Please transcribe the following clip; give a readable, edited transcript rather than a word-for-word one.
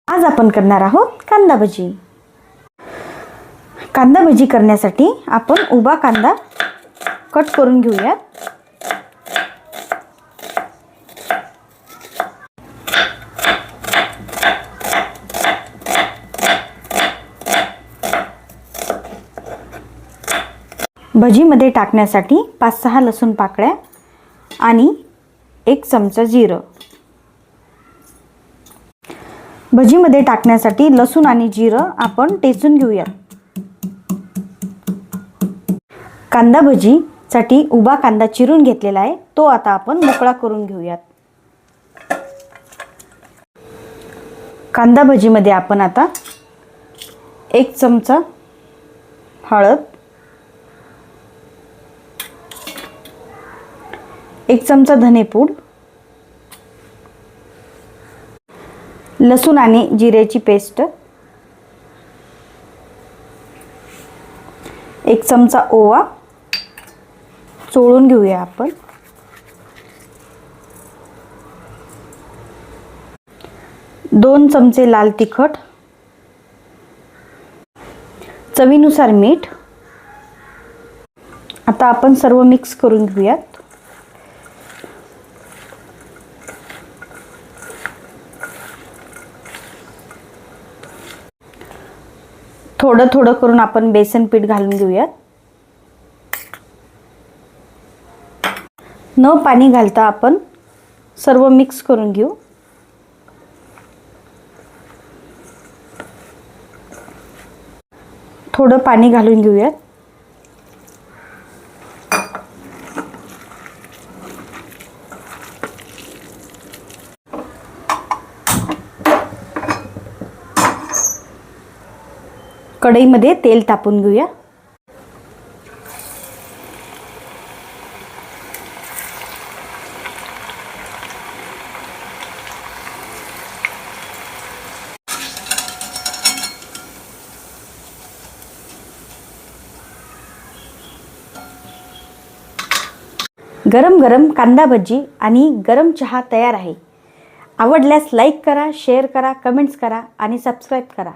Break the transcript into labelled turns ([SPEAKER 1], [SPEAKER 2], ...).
[SPEAKER 1] आज आपण करणार आहोत कांदा भजी। कांदा भजी करण्यासाठी आपण उभा कांदा कट करून घेऊया। भजीमध्ये टाकण्यासाठी 5-6 लसूण पाकळ्या आणि 1 चमचा जिरं। भजीमध्ये टाकण्यासाठी लसूण आणि जिरं आपण ठेचून घेऊया। कांदा भजीसाठी उभा कांदा चिरून घेतलेला आहे, तो आता आपण मोकळा करून घेऊयात। कांदा भजीमध्ये आपण आता 1 चमचा हळद, 1 चमचा धनेपूड, लसूण आणि जिऱ्याची पेस्ट, 1 चमचा ओवा चोळून घेऊया आपण। 2 चमचे लाल तिखट, चवीनुसार मीठ। आता आपण सर्व मिक्स करून घेऊयात। थोडं थोडं करून आपण बेसन पीठ घालून घेऊयात। न पाणी घालता आपण सर्व मिक्स करून घेऊ। थोडं पाणी घालून घेऊयात। कढईमध्ये तेल तापून घेऊया। गरम गरम कांदा भजी आणि गरम चहा तयार आहे। आवडल्यास लाईक करा, शेअर करा, कमेंट्स करा आणि सबस्क्राईब करा।